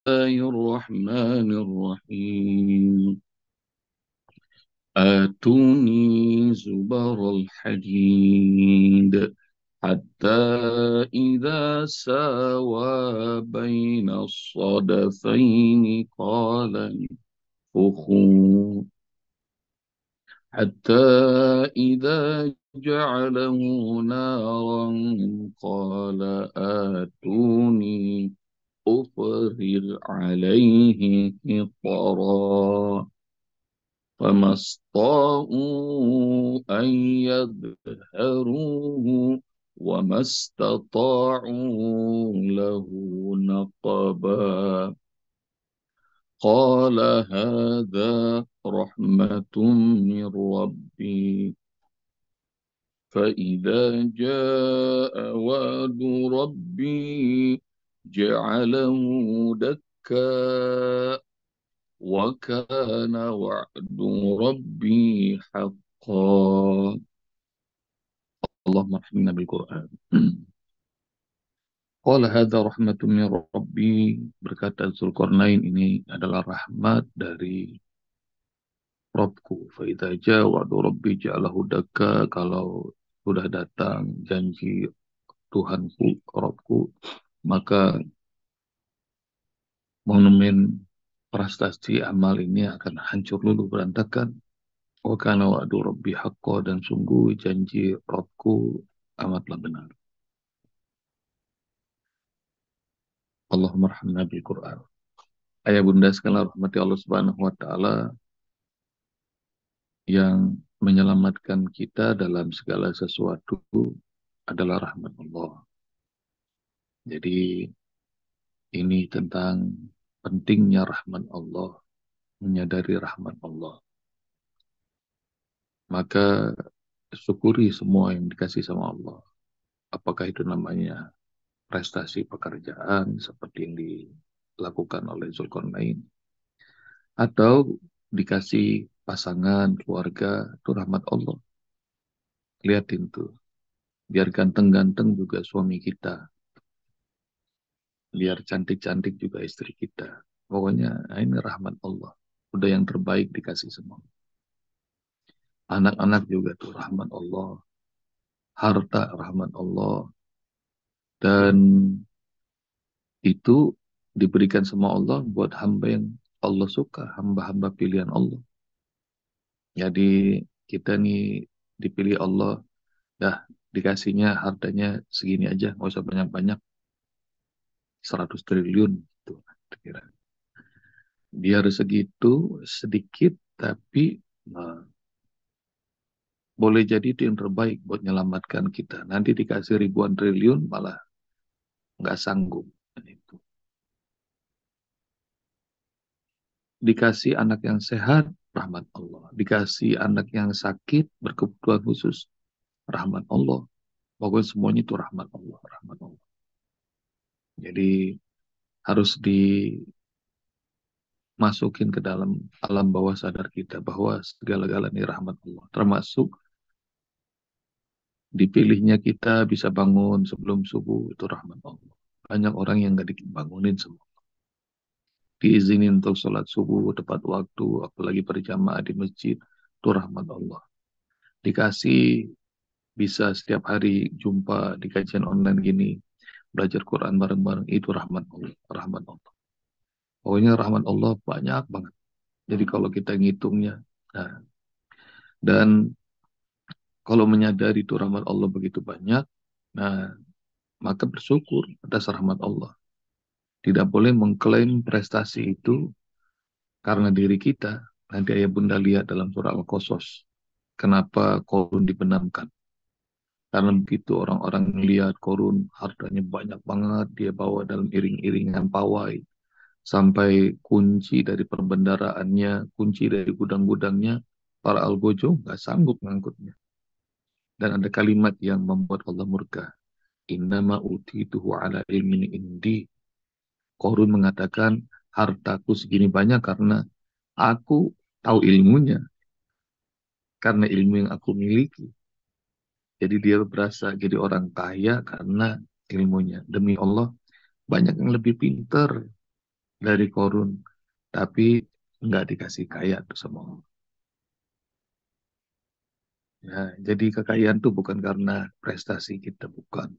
الله الرحمن الرحيم آتوني زبر الحديد حتى إذا ساوى بين الصدفين قال انفخوا حتى إذا جعله نارا قال آتوني أفرغ عليه قطرا فما استطاعوا أن يظهروه وما استطاعوا له نقبا قال هذا رحمة من ربي فإذا جاء وعد ربي جعله دكا وكان وعد ربي حقا. اللهم ارحمنا بالقرآن. Qala hadza rahmatun min Rabbi, berkata Zulkarnain, ini adalah rahmat dari Rabbku. Fa idza jaa wa'du Rabbi ja'alahu dakka, kalau sudah datang janji Tuhanku, Rabbku, maka monumen prestasi amal ini akan hancur luluh berantakan. Wa kana wa'du Rabbi haqqo, dan sungguh janji Rabbku amatlah benar. Allahumma rahmna bil Qur'an. Ayah bunda sekalian rahmati Allah Subhanahu wa taala, yang menyelamatkan kita dalam segala sesuatu adalah rahmat Allah. Jadi ini tentang pentingnya rahmat Allah, menyadari rahmat Allah. Maka syukuri semua yang dikasih sama Allah. Apakah itu namanya prestasi pekerjaan seperti yang dilakukan oleh Zulkarnain, atau dikasih pasangan, keluarga, itu rahmat Allah. Lihatin tuh, biar ganteng-ganteng juga suami kita, biar cantik-cantik juga istri kita. Pokoknya ini rahmat Allah. Udah yang terbaik dikasih semua. Anak-anak juga tuh rahmat Allah. Harta rahmat Allah. Dan itu diberikan sama Allah buat hamba yang Allah suka. Hamba-hamba pilihan Allah. Jadi kita nih dipilih Allah. Dah dikasihnya hartanya segini aja. Nggak usah banyak-banyak. 100 triliun. Tuh, kira. Biar segitu sedikit, tapi boleh jadi itu yang terbaik buat menyelamatkan kita. Nanti dikasih ribuan triliun malah nggak sanggup. Itu. Dikasih anak yang sehat, rahmat Allah. Dikasih anak yang sakit, berkebutuhan khusus, rahmat Allah. Pokoknya semuanya itu rahmat Allah, rahmat Allah. Jadi harus dimasukin ke dalam alam bawah sadar kita bahwa segala-galanya rahmat Allah. Termasuk dipilihnya kita bisa bangun sebelum subuh, itu rahmat Allah. Banyak orang yang nggak dibangunin semua. Diizinin untuk sholat subuh tepat waktu, apalagi berjamaah di masjid, itu rahmat Allah. Dikasih bisa setiap hari jumpa di kajian online gini, belajar Quran bareng-bareng, itu rahmat Allah, rahmat Allah. Pokoknya rahmat Allah banyak banget. Jadi kalau kita ngitungnya, nah, dan kalau menyadari itu rahmat Allah begitu banyak, nah, maka bersyukur atas rahmat Allah. Tidak boleh mengklaim prestasi itu karena diri kita. Nanti ayah bunda lihat dalam surah Al-Qasas. Kenapa Korun dibenamkan? Karena begitu orang-orang melihat Korun, hartanya banyak banget, dia bawa dalam iring-iringan pawai. Sampai kunci dari perbendaraannya, kunci dari gudang-gudangnya, para algojo nggak sanggup ngangkutnya. Dan ada kalimat yang membuat Allah murka. Innama utituhu ala ilmin indi. Korun mengatakan, hartaku segini banyak karena aku tahu ilmunya. Karena ilmu yang aku miliki. Jadi dia berasa jadi orang kaya karena ilmunya. Demi Allah, banyak yang lebih pintar dari korun, tapi nggak dikasih kaya tuh sama Allah. Ya, jadi kekayaan tuh bukan karena prestasi kita, bukan.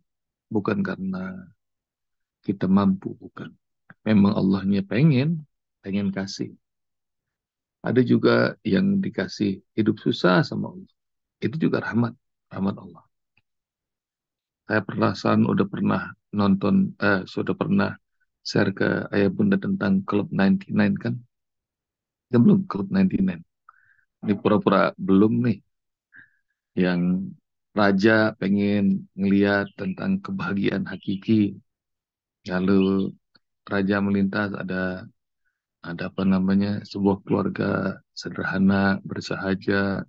Bukan karena kita mampu, bukan. Memang Allahnya pengen kasih. Ada juga yang dikasih hidup susah sama Allah. Itu juga rahmat, rahmat Allah. Saya perasaan udah pernah nonton, sudah pernah share ke ayah bunda tentang Club 99 kan? Ya belum Club 99. Ini pura-pura belum nih. Yang raja pengen ngeliat tentang kebahagiaan hakiki. Lalu raja melintas ada apa namanya sebuah keluarga sederhana bersahaja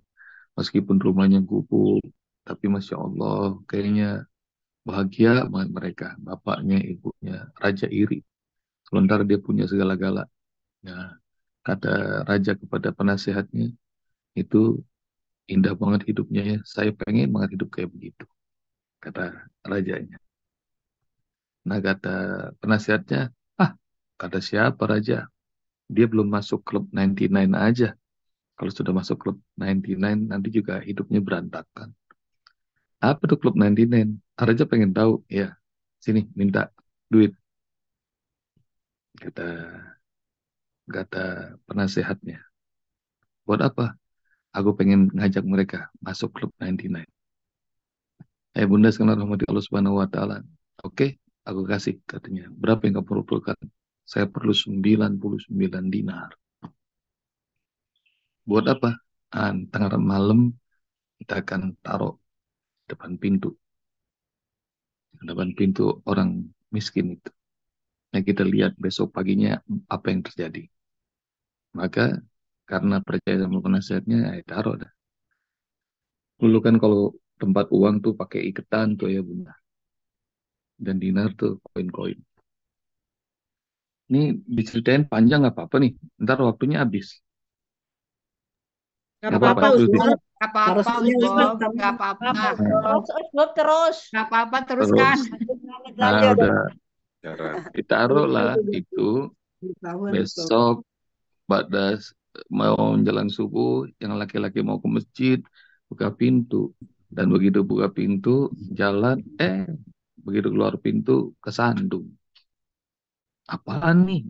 meskipun rumahnya gubuk, tapi masya Allah kayaknya bahagia banget mereka, bapaknya, ibunya. Raja iri, sementara dia punya segala-gala. Nah, kata raja kepada penasehatnya, itu indah banget hidupnya ya. Saya pengen banget hidup kayak begitu, kata rajanya. Nah, kata penasehatnya, ah, kata siapa raja? Dia belum masuk klub 99 aja. Kalau sudah masuk klub 99, nanti juga hidupnya berantakan. Apa tuh klub 99? Raja pengen tahu, ya. Sini, minta duit, kata kata penasehatnya. Buat apa? Aku pengen ngajak mereka masuk klub 99. Bunda sekalian rahmati Allah Subhanahu wa taala. Oke, aku kasih katanya. Berapa yang kamu perlukan? Saya perlu 99 dinar. Buat apa? Tengah malam kita akan taruh depan pintu, orang miskin itu. Nah, kita lihat besok paginya apa yang terjadi. Maka karena percaya sama penasihatnya, taruh dah. Dulu kan kalau tempat uang tuh pakai iketan tuh ya bunda. Dan dinar tuh koin-koin. Ini diceritain panjang nggak apa-apa nih. Ntar waktunya habis. Nggak Nggak apa-apa. apa-apa, Terus Ustaz. dikit. Nggak apa-apa, Harusnya Bob. Ustaz kamu Nggak apa-apa. apa? Nah, Terus, terus. Nggak apa-apa, teruskan. terus. Lanjut, Nah, lanjut. udah. Ditaruh lah itu Tahun itu. besok pada mau menjelang subuh, yang laki-laki mau ke masjid, buka pintu. Dan begitu buka pintu, jalan, begitu keluar pintu, kesandung. Apaan nih?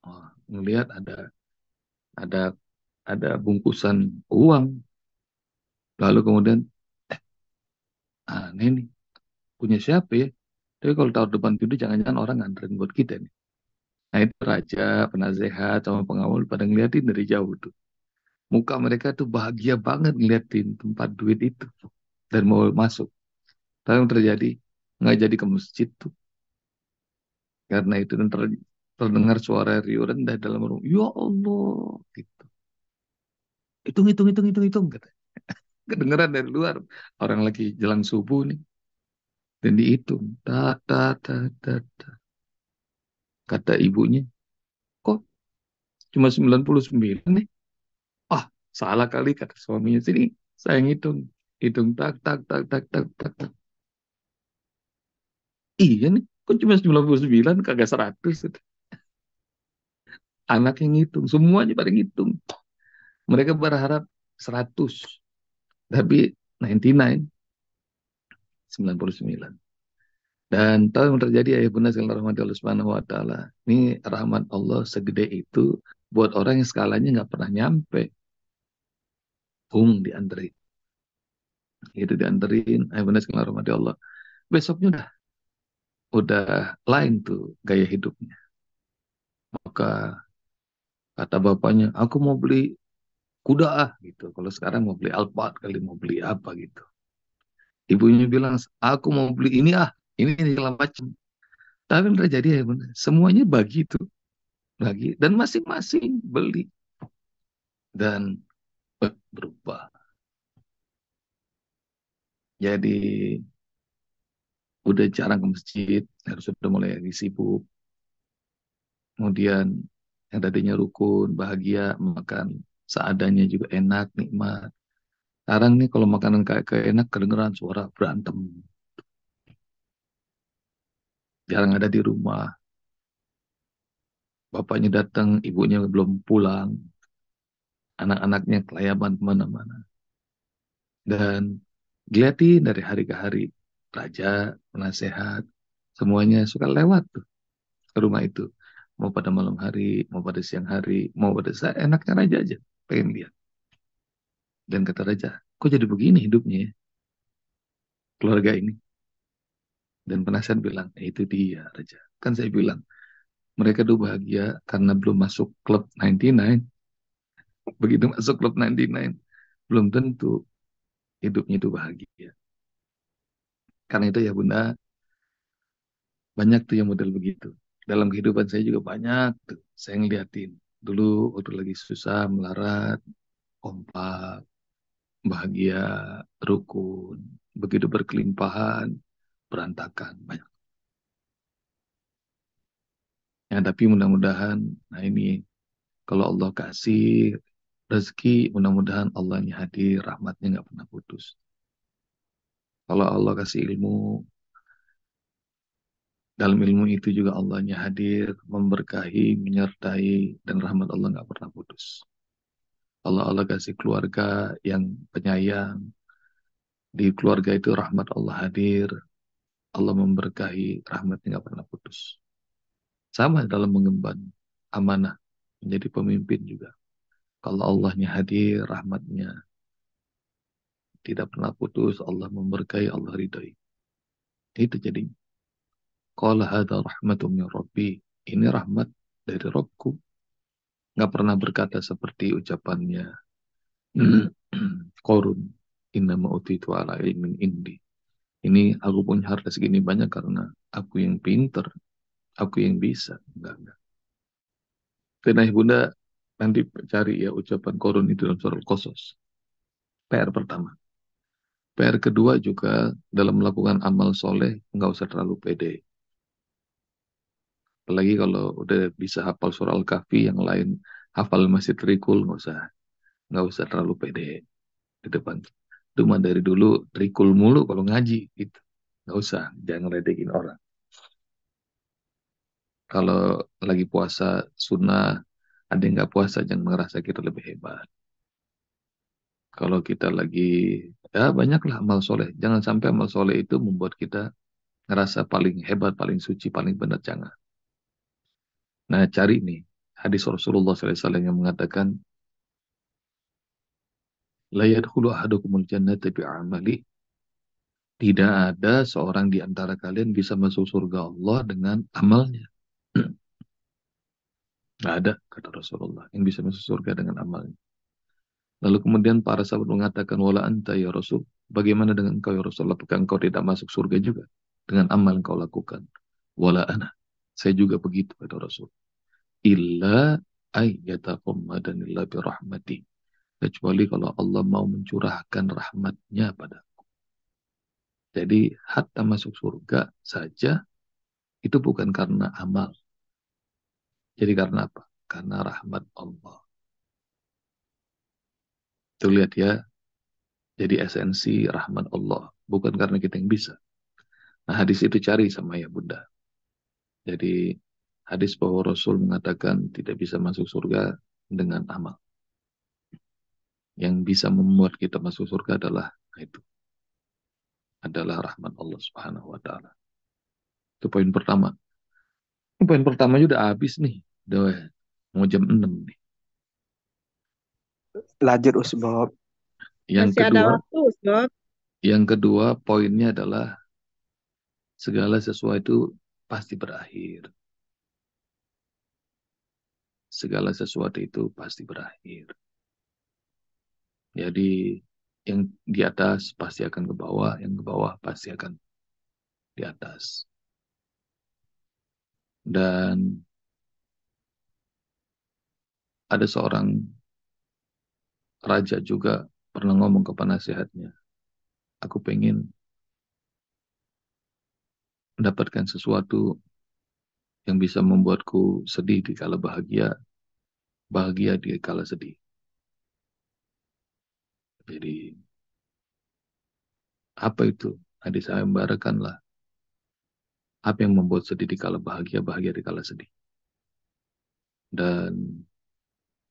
Oh, ngelihat ada ada bungkusan uang. Lalu kemudian, aneh nih, punya siapa ya? Tapi kalau taruh depan pintu, jangan-jangan orang nganterin buat kita nih. Nah itu raja, penasehat, sama pengawal pada ngeliatin dari jauh tuh. Muka mereka tuh bahagia banget ngeliatin tempat duit itu. Dan mau masuk. Tapi yang terjadi, nggak jadi ke masjid tuh. Karena itu dan terdengar suara riuh rendah dalam rumah. Ya Allah. Gitu. Hitung, hitung, hitung, hitung, hitung. Kata. Kedengeran dari luar. Orang lagi jelang subuh nih. Dan dihitung. Ta, ta, ta, ta, ta. Kata ibunya, kok cuma 99 nih? Ah, salah kali kata suaminya. Sini, saya ngitung. Hitung tak, tak, tak, tak, tak, tak, tak. Iya nih, kok cuma 99 kagak 100. Anak yang ngitung, semuanya pada ngitung. Mereka berharap 100, tapi 99, 99. Dan tahu yang terjadi ayah bunda sekalian rahmati Allah Subhanahu wa taala. Ini rahmat Allah segede itu buat orang yang skalanya nggak pernah nyampe. Dianterin. Itu dianterin ayah bunda sekalian rahmati Allah. Besoknya udah lain tuh gaya hidupnya. Maka kata bapaknya, aku mau beli kuda gitu. Kalau sekarang mau beli Alphard kali, mau beli apa gitu. Ibunya bilang, aku mau beli ini segala macam. Tapi yang terjadi ya benar, semuanya bagi itu, bagi dan masing-masing beli dan berubah. Jadi udah jarang ke masjid, harus sudah mulai lagi sibuk. Kemudian yang tadinya rukun, bahagia, makan seadanya juga enak, nikmat. Sekarang nih kalau makanan kayak enak kedengeran suara berantem, jarang ada di rumah. bapaknya datang, ibunya belum pulang, anak-anaknya kelayaban kemana-mana. Dan dilihatin dari hari ke hari, raja, penasehat, semuanya suka lewat tuh ke rumah itu. Mau pada malam hari, mau pada siang hari, mau pada saat enaknya raja aja, pengen lihat. Dan kata raja, kok jadi begini hidupnya ya, keluarga ini? Dan penasehat bilang, itu dia raja. Kan saya bilang, mereka tuh bahagia karena belum masuk klub 99. Begitu masuk klub 99, belum tentu hidupnya itu bahagia. Karena itu ya Bunda, banyak tuh yang model begitu. Dalam kehidupan saya juga banyak tuh. Saya ngeliatin. Dulu waktu lagi susah, melarat, kompak, bahagia, rukun. Begitu berkelimpahan, berantakan. Banyak. Ya, tapi mudah-mudahan, nah ini, kalau Allah kasih rezeki, mudah-mudahan Allahnya hadir, rahmatnya nggak pernah putus. Kalau Allah kasih ilmu, dalam ilmu itu juga Allahnya hadir, memberkahi, menyertai, dan rahmat Allah nggak pernah putus. Allah kasih keluarga yang penyayang, di keluarga itu rahmat Allah hadir, Allah memberkahi, rahmatnya nggak pernah putus. Sama dalam mengemban amanah, menjadi pemimpin juga. Kalau Allahnya hadir, rahmatnya tidak pernah putus, Allah memberkahi, Allah ridhai. Itu jadi, qala hadza rahmatun min Rabbi. Ini rahmat dari Robku. Nggak pernah berkata seperti ucapannya Korun. Inna ma'utitu ala ilmin indi. Ini aku punya harta segini banyak karena aku yang pinter, aku yang bisa. Enggak. Dan Bunda nanti cari ya ucapan Korun itu dalam surah Al-Qasas. PR pertama. PR kedua juga dalam melakukan amal soleh, nggak usah terlalu pede. Apalagi kalau udah bisa hafal surah Al-Kahfi, yang lain hafal masih trikul, nggak usah terlalu pede di depan. Itu mah dari dulu trikul mulu kalau ngaji gitu. Nggak usah, jangan ngeledekin orang. Kalau lagi puasa sunnah, ada yang nggak puasa jangan merasa kita lebih hebat. Kalau kita lagi, ya banyaklah amal soleh. Jangan sampai amal soleh itu membuat kita ngerasa paling hebat, paling suci, paling benar. Jangan. Nah cari nih hadis Rasulullah SAW yang mengatakan, la yadkhulu ahadukumul jannata bi'amali. Tidak ada seorang di antara kalian bisa masuk surga Allah dengan amalnya. Nggak ada, kata Rasulullah, yang bisa masuk surga dengan amalnya. Lalu kemudian para sahabat mengatakan, wala anta ya Rasul. Bagaimana dengan engkau ya Rasulullah? Apakah engkau tidak masuk surga juga dengan amal yang kau lakukan? Wala ana. Saya juga begitu, kata Rasul. Illa ayyatakummadanillah birahmati. Kecuali kalau Allah mau mencurahkan rahmatnya pada. Jadi hatta masuk surga saja itu bukan karena amal. Jadi karena apa? Karena rahmat Allah. Itu lihat ya. Jadi esensi rahmat Allah. Bukan karena kita yang bisa. Nah hadis itu cari sama ya Bunda. Jadi hadis bahwa Rasul mengatakan tidak bisa masuk surga dengan amal. Yang bisa membuat kita masuk surga adalah itu. Adalah rahmat Allah Subhanahu wa taala. Itu poin pertama. Poin pertama sudah habis nih. Udah mau jam 6 nih. Lanjut Usbob. Yang Masih ada kedua, waktu, Sob. poinnya adalah segala sesuatu pasti berakhir. Segala sesuatu itu pasti berakhir. Jadi yang di atas pasti akan ke bawah, yang ke bawah pasti akan di atas. Dan ada seorang raja juga pernah ngomong ke penasehatnya, aku pengen mendapatkan sesuatu yang bisa membuatku sedih di kala bahagia, bahagia di kala sedih. Jadi apa itu? Hadis saya membarakanlah apa yang membuat sedih di kala bahagia, bahagia di kala sedih. Dan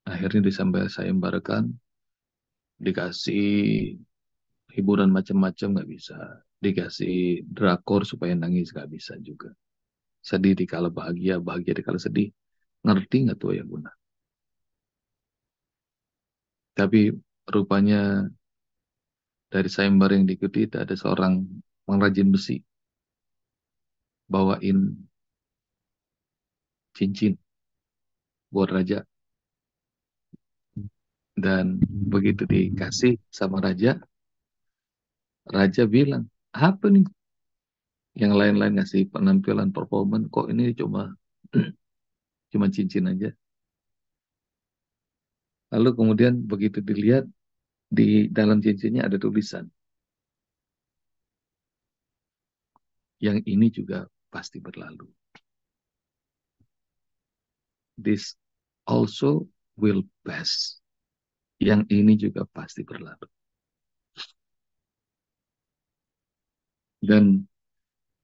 akhirnya sayembarkan, dikasih hiburan macam-macam nggak bisa. Dikasih drakor supaya nangis nggak bisa juga. Sedih dikala bahagia, bahagia dikala sedih. Ngerti nggak tuh ya Bunda? Tapi rupanya dari sayembara yang diikuti ada seorang pengrajin besi bawain cincin buat raja. Dan begitu dikasih sama raja, raja bilang, apa nih? Yang lain-lain ngasih penampilan performan, kok ini cuma cuma cincin aja. Lalu kemudian begitu dilihat, di dalam cincinnya ada tulisan, yang ini juga pasti berlalu. This also will pass. Yang ini juga pasti berlalu. Dan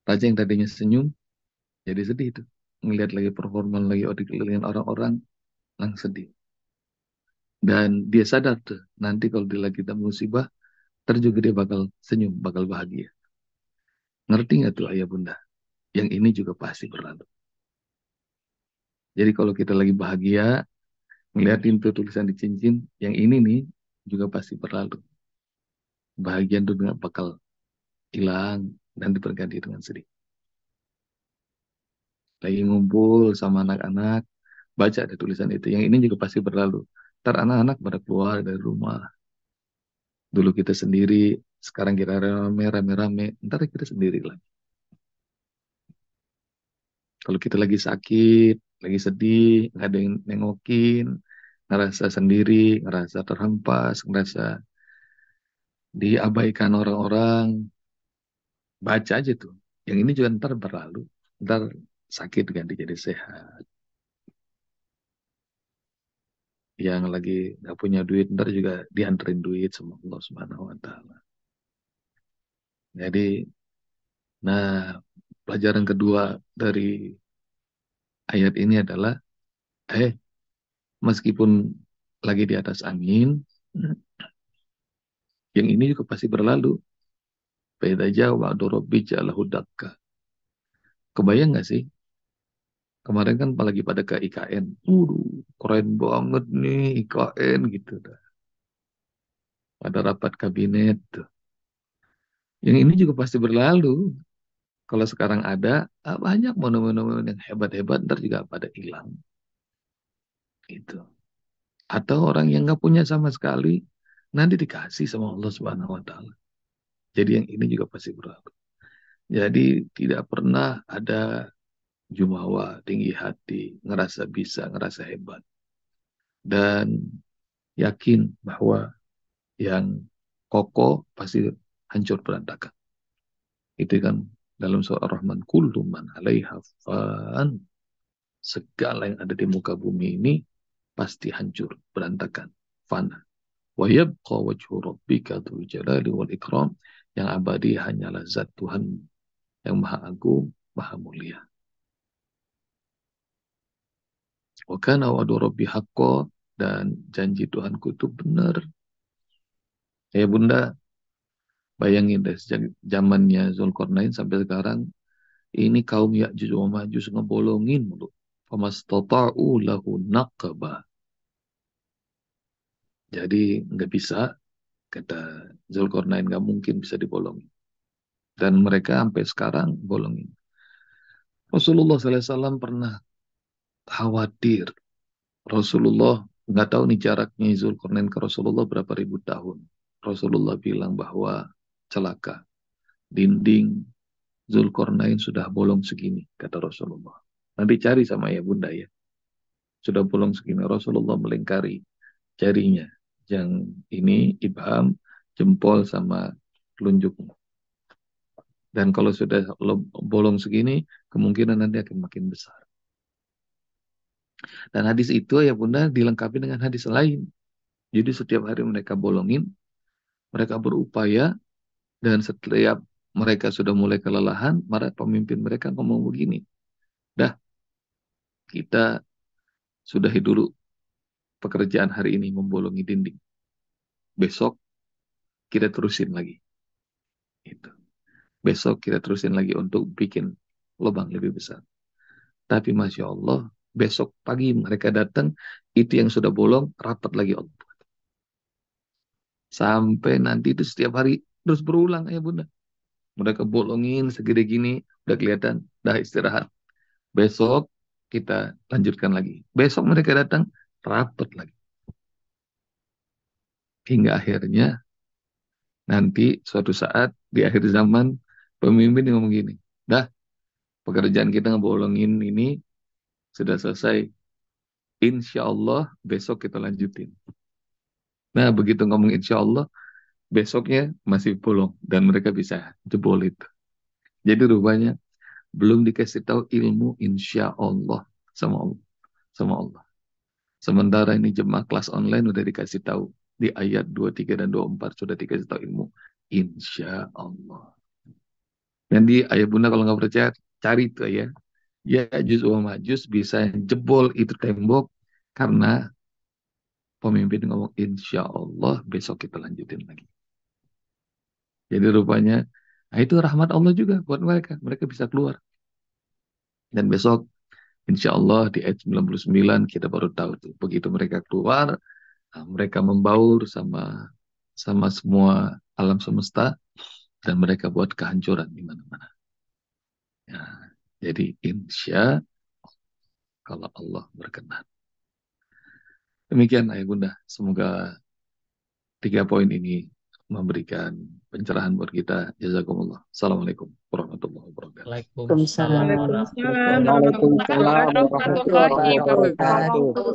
raja yang tadinya senyum, jadi sedih itu. Ngelihat lagi performan lagi dikelilingin orang-orang, langsung sedih. Dan dia sadar tuh, nanti kalau dia lagi dalam musibah, ntar juga dia bakal senyum, bakal bahagia. Ngerti nggak tuh ayah bunda? Yang ini juga pasti berlalu. Jadi kalau kita lagi bahagia, ngeliatin tuh tulisan di cincin, yang ini nih juga pasti berlalu. Bahagia dunia bakal hilang dan diperganti dengan sedih. Lagi ngumpul sama anak-anak, baca ada tulisan itu. Yang ini juga pasti berlalu. Ntar anak-anak pada keluar dari rumah. Dulu kita sendiri, sekarang kita rame-rame, ntar kita sendiri lagi. Kalau kita lagi sakit, lagi sedih, nggak ada yang nengokin, ngerasa sendiri, ngerasa terhempas, ngerasa diabaikan orang-orang, baca aja tuh. Yang ini juga ntar berlalu, ntar sakit ganti jadi sehat. Yang lagi nggak punya duit, ntar juga dianterin duit sama Allah Subhanahu Wa Taala. Jadi, nah pelajaran kedua dari ayat ini adalah, meskipun lagi di atas angin, yang ini juga pasti berlalu. Beda jauh wa'du rabbi ja'alahu dakka. Kebayang nggak sih? Kemarin kan apalagi pada ke IKN. Keren banget nih IKN gitu. Dah. Pada rapat kabinet. Tuh. Yang ini juga pasti berlalu. Kalau sekarang ada, banyak monumen-monumen yang hebat-hebat, ntar juga pada hilang. Gitu. Atau orang yang nggak punya sama sekali, nanti dikasih sama Allah Subhanahu Wa Taala. Jadi yang ini juga pasti berlalu. Jadi tidak pernah ada jumawa, tinggi hati, ngerasa bisa, ngerasa hebat. Dan yakin bahwa yang kokoh pasti hancur berantakan. Itu kan dalam surah Ar-Rahman, kullu man 'alaiha fan. Segala yang ada di muka bumi ini pasti hancur, berantakan, fana. Wa yabqa wajhu rabbika dzul jalali wal ikram. Yang abadi hanyalah zat Tuhan yang maha agung, maha mulia. Wa kana wa'du rabbi haqqo, dan janji Tuhanku itu benar. Ya bunda, bayangin deh, sejak zamannya Zulkarnain sampai sekarang, ini kaum Ya'juj wa Ma'juj ngebolongin mulu. Famastata'u lahu naqaba. Jadi nggak bisa, kata Zulkarnain, nggak mungkin bisa dibolongin. Dan mereka sampai sekarang bolongin. Rasulullah SAW pernah khawatir. Rasulullah nggak tahu nih jaraknya Zulkarnain ke Rasulullah berapa ribu tahun. Rasulullah bilang bahwa celaka. Dinding Zulkarnain sudah bolong segini, kata Rasulullah. Nanti cari sama ya bunda ya. Sudah bolong segini. Rasulullah melingkari jarinya. Yang ini ibham, jempol sama telunjuknya. Dan kalau sudah bolong segini, kemungkinan nanti akan makin besar. Dan hadis itu ya bunda dilengkapi dengan hadis lain. Jadi setiap hari mereka bolongin, mereka berupaya, dan setiap mereka sudah mulai kelelahan, pemimpin mereka ngomong begini, dah kita sudahi dulu pekerjaan hari ini membolongi dinding. Besok kita terusin lagi. Itu. Besok kita terusin lagi untuk bikin lubang lebih besar. Tapi Masya Allah, besok pagi mereka datang, itu yang sudah bolong, rapat lagi Allah. Sampai nanti itu setiap hari terus berulang ya Bunda. Mereka bolongin segede gini, udah kelihatan, dah istirahat. Besok kita lanjutkan lagi. Besok mereka datang, rapat lagi. Hingga akhirnya nanti suatu saat di akhir zaman, pemimpin yang ngomong gini, dah pekerjaan kita ngebolongin ini sudah selesai. Insya Allah besok kita lanjutin. Nah begitu ngomong insya Allah, besoknya masih bolong dan mereka bisa jebol itu. Jadi rupanya belum dikasih tahu ilmu insya Allah sama Allah. Sama Allah. Sementara ini jemaah kelas online udah dikasih tahu di ayat 23 dan 24 sudah dikasih tahu ilmu insya Allah. Dan di ayat Bunda kalau nggak percaya cari itu ya. Ya Ya'juj wa Ma'juj bisa jebol itu tembok karena pemimpin ngomong insya Allah besok kita lanjutin lagi. Jadi rupanya nah itu rahmat Allah juga buat mereka. Mereka bisa keluar. Dan besok insya Allah di ayat 99 kita baru tahu tuh. Begitu mereka keluar, nah, mereka membaur sama sama semua alam semesta dan mereka buat kehancuran di mana-mana. Ya, jadi insya kalau Allah berkenan. Demikian Ayah Bunda. Semoga 3 poin ini memberikan pencerahan buat kita. Jazakumullah. Assalamualaikum warahmatullahi wabarakatuh. Waalaikumsalam Waalaikumsalam warahmatullahi warahmatullahi Waalaikumsalam wabarakatuh. warahmatullahi wabarakatuh.